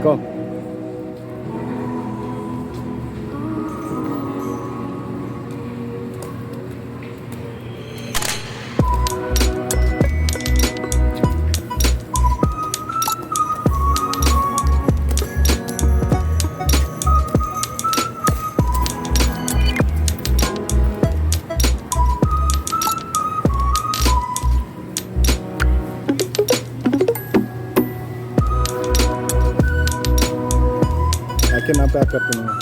Go. I cannot back up anymore.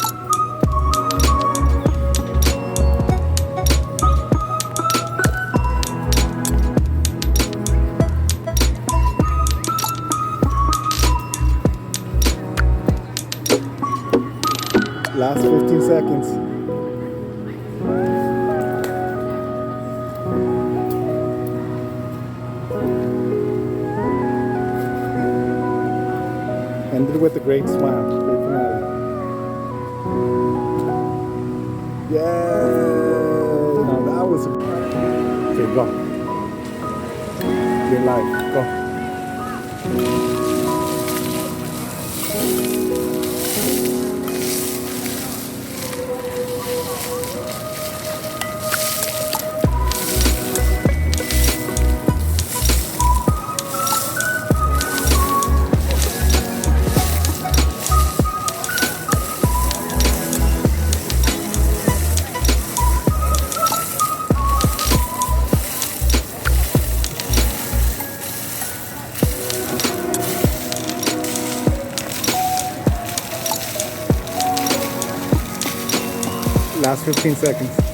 Last 15 seconds. Ended with a great slam. Great finale. Yay! Now that was okay. Go. Your life. Go. Last 15 seconds.